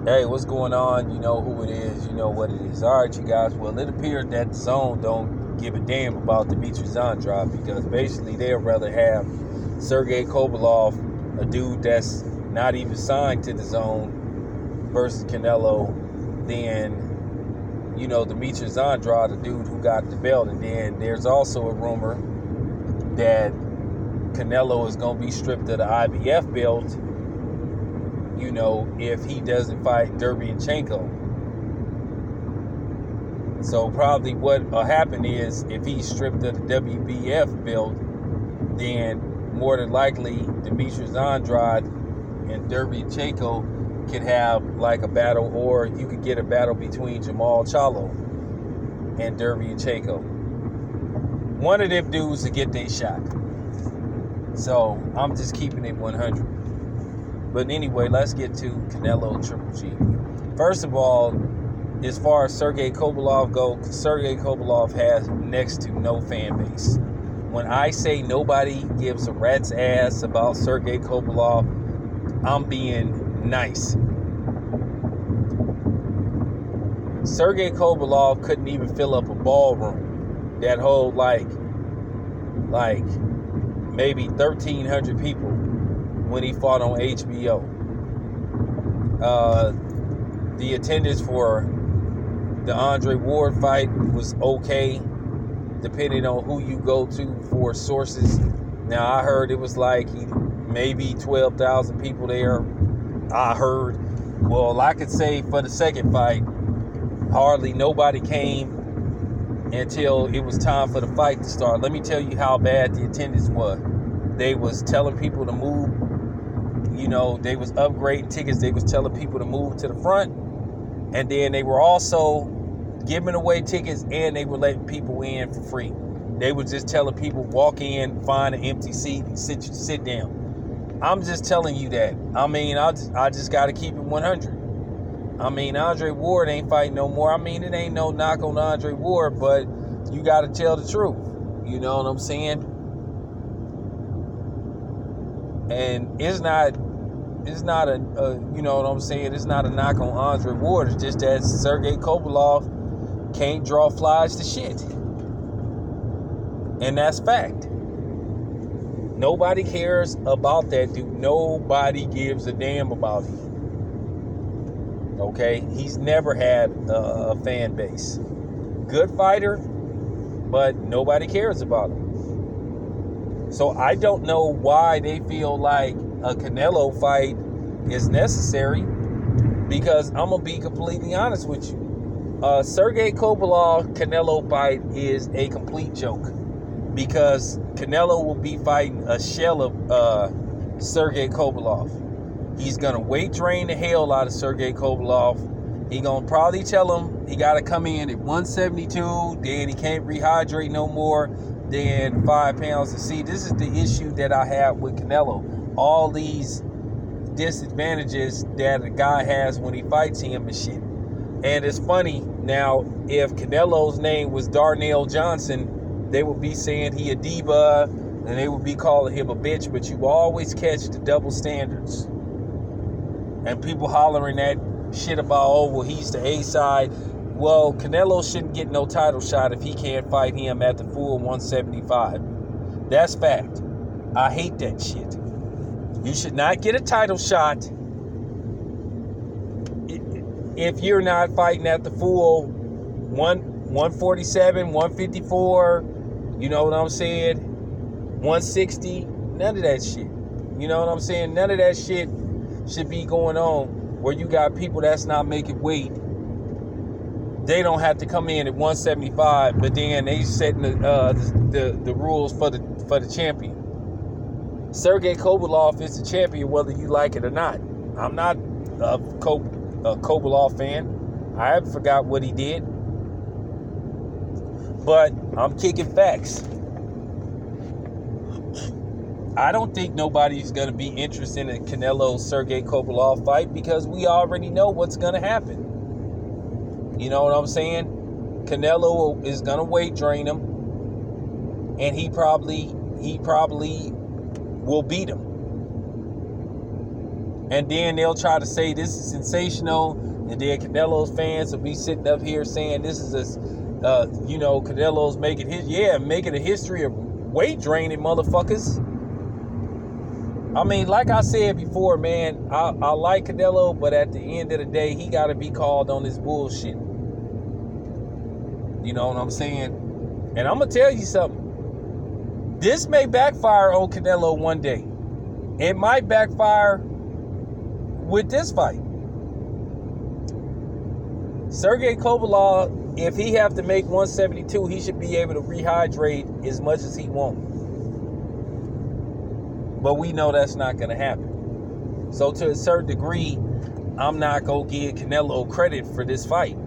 Hey, what's going on? You know who it is. You know what it is. All right, you guys. Well, it appears that Dazn don't give a damn about Dazn drop because basically they'd rather have Sergey Kovalov, a dude that's not even signed to the zone, versus Canelo, than Dazn, the dude who got the belt. And then there's also a rumor that Canelo is gonna be stripped of the IBF belt, if he doesn't fight Derevyanchenko. So probably what will happen is if he's stripped of the WBF belt, then more than likely Demetrius Andrade and Derevyanchenko could have like a battle, or you could get a battle between Jamal Charlo and Derevyanchenko. One of them dudes to get their shot. So I'm just keeping it 100. But anyway, let's get to Canelo Triple G. First of all, as far as Sergey Kovalov goes, Sergey Kovalov has next to no fan base. When I say nobody gives a rat's ass about Sergey Kovalov, I'm being nice. Sergey Kovalov couldn't even fill up a ballroom that hold like maybe 1,300 people when he fought on HBO. The attendance for the Andre Ward fight was okay, depending on who you go to for sources. Now, I heard it was like maybe 12,000 people there. I heard. Well, I could say for the second fight, hardly nobody came until it was time for the fight to start. Let me tell you how bad the attendance was. They was telling people to move. They was upgrading tickets. They was telling people to move to the front. And then they were also giving away tickets, and they were letting people in for free. They were just telling people, walk in, find an empty seat, and sit down. I'm just telling you that. I mean, I just got to keep it 100. I mean, Andre Ward ain't fighting no more. I mean, it ain't no knock on Andre Ward, but you got to tell the truth. You know what I'm saying? And it's not a you know what I'm saying? It's not a knock on Andre Ward. It's just that Sergey Kovalov can't draw flies to shit. And that's fact. Nobody cares about that dude. Nobody gives a damn about him. Okay? He's never had a fan base. Good fighter, but nobody cares about him. So I don't know why they feel like a Canelo fight is necessary, because I'm going to be completely honest with you. Sergey Kovalov Canelo fight is a complete joke, because Canelo will be fighting a shell of Sergey Kovalov. He's going to weight drain the hell out of Sergey Kovalov. He's going to probably tell him he got to come in at 172, then he can't rehydrate no more than 5 pounds. And see, this is the issue that I have with Canelo. All these disadvantages that a guy has when he fights him and shit. And it's funny, now, if Canelo's name was Darnell Johnson, they would be saying he a diva, and they would be calling him a bitch, but you always catch the double standards. And people hollering that shit about, oh, well, he's the A side. Well, Canelo shouldn't get no title shot if he can't fight him at the full 175. That's fact. I hate that shit. You should not get a title shot if you're not fighting at the full 147, 154, you know what I'm saying, 160, none of that shit. You know what I'm saying? None of that shit should be going on where you got people that's not making weight. They don't have to come in at 175, but then they setting the rules for the champion. Sergey Kovalov is the champion whether you like it or not. I'm not a Kovalov fan. I forgot what he did. But I'm kicking facts. I don't think nobody's going to be interested in a Canelo-Sergey Kovalov fight because we already know what's going to happen. You know what I'm saying? Canelo is going to weight drain him, and he probably will beat him. And then they'll try to say this is sensational, and then Canelo's fans will be sitting up here saying this is Canelo's making a history of weight draining motherfuckers. I mean, like I said before, man, I like Canelo, but at the end of the day, he got to be called on his bullshit. You know what I'm saying? And I'm going to tell you something. This may backfire on Canelo one day. It might backfire with this fight. Sergey Kovalev, if he have to make 172, he should be able to rehydrate as much as he wants. But we know that's not going to happen. So to a certain degree, I'm not going to give Canelo credit for this fight.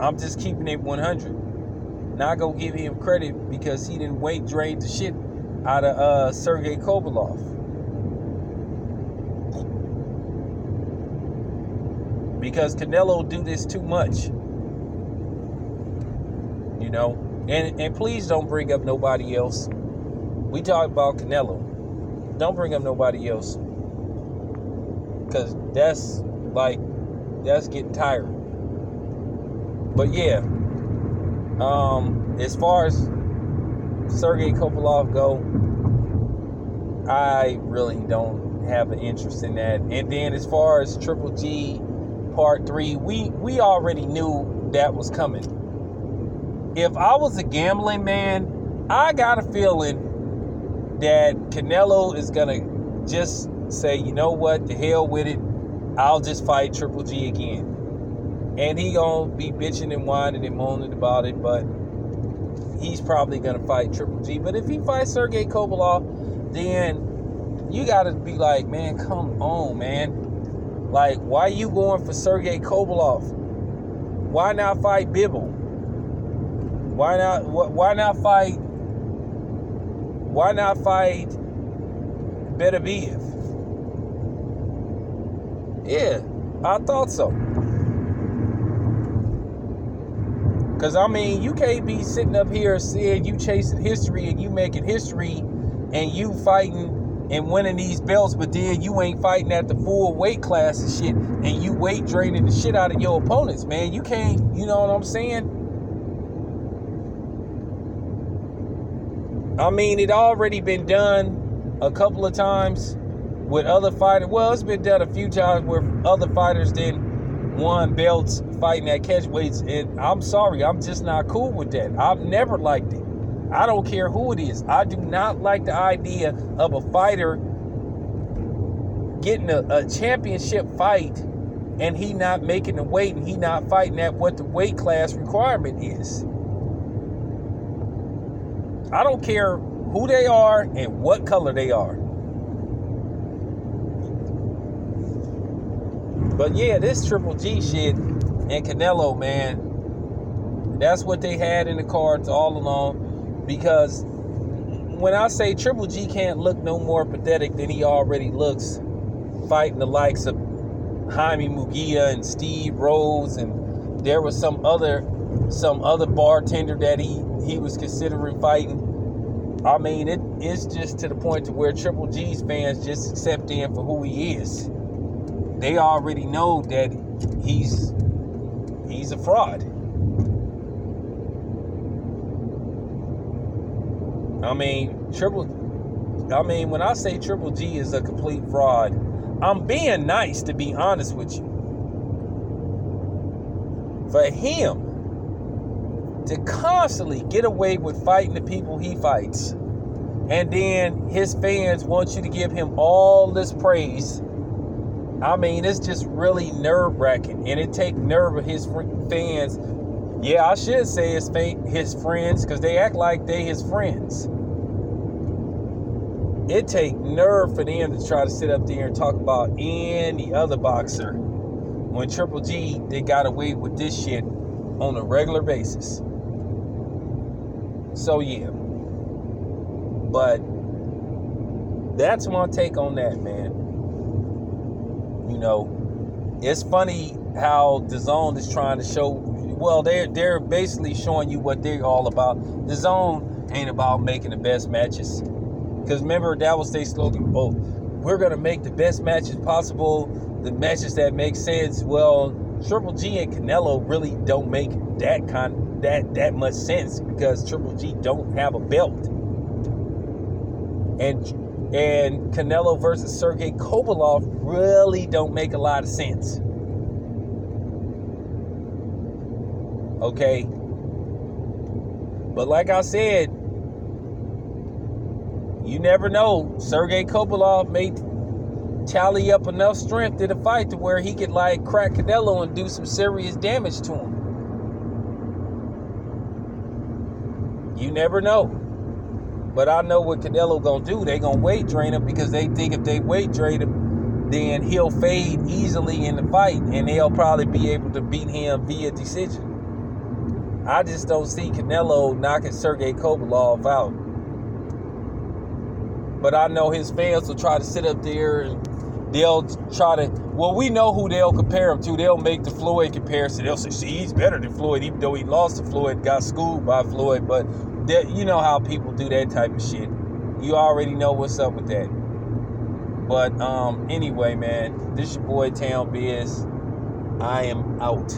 I'm just keeping it 100. Not going to give him credit because he didn't weight drain the shit out of Sergey Kovalev. Because Canelo do this too much. You know? And please don't bring up nobody else. We talk about Canelo. Don't bring up nobody else. Because that's getting tired. But yeah. As far as Sergey Kovalev go, I really don't have an interest in that. And then as far as Triple G Part 3, we already knew that was coming. If I was a gambling man, I got a feeling that Canelo is going to just say, you know what, the hell with it. I'll just fight Triple G again. And he going to be bitching and whining and moaning about it, but he's probably going to fight Triple G. But if he fights Sergey Kovalev, then you got to be like, man, come on, man. Like, why you going for Sergey Kovalev? Why not fight Bibble? Why not fight Beterbiev? Yeah, I thought so. Because, I mean, you can't be sitting up here saying you chasing history and you making history and you fighting and winning these belts, but then you ain't fighting at the full weight class and shit, and you weight draining the shit out of your opponents, man. You can't, you know what I'm saying? I mean, it already been done a couple of times with other fighters. Well, it's been done a few times where other fighters then won belts fighting at catch weights, and I'm sorry, I'm just not cool with that. I've never liked it. I don't care who it is. I do not like the idea of a fighter getting a championship fight and he not making the weight and he not fighting at what the weight class requirement is. I don't care who they are and what color they are. But yeah, this Triple G shit and Canelo, man, that's what they had in the cards all along. Because when I say Triple G can't look no more pathetic than he already looks, fighting the likes of Jaime Munguia and Steve Rhodes, and there was some other bartender that he was considering fighting. I mean, it's just to the point to where Triple G's fans just accept him for who he is. They already know that he's a fraud. I mean, when I say Triple G is a complete fraud, I'm being nice, to be honest with you. For him to constantly get away with fighting the people he fights, and then his fans want you to give him all this praise, I mean, it's just really nerve-wracking, and it takes nerve of his fans. Yeah, I should say his friends, because they act like they his friends. It take nerve for them to try to sit up there and talk about any other boxer when Triple G, they got away with this shit on a regular basis. So yeah. But that's my take on that, man. You know, it's funny how Dazn is trying to show, well, they're basically showing you what they're all about. Dazn ain't about making the best matches. Because remember, that was their slogan. Oh, we're going to make the best matches possible, the matches that make sense. Well, Triple G and Canelo really don't make that much sense because Triple G don't have a belt. And Canelo versus Sergey Kovalev really don't make a lot of sense. Okay? But like I said, you never know. Sergey Kovalev may tally up enough strength in the fight to where he could like crack Canelo and do some serious damage to him. You never know. But I know what Canelo gonna do. They gonna weight drain him because they think if they weight drain him, then he'll fade easily in the fight and they'll probably be able to beat him via decision. I just don't see Canelo knocking Sergey Kovalev out. But I know his fans will try to sit up there and they'll try to, well, we know who they'll compare him to. They'll make the Floyd comparison. They'll say, see, he's better than Floyd, even though he lost to Floyd, got schooled by Floyd. But you know how people do that type of shit. You already know what's up with that. But anyway, man, this your boy Town Biz. I am out.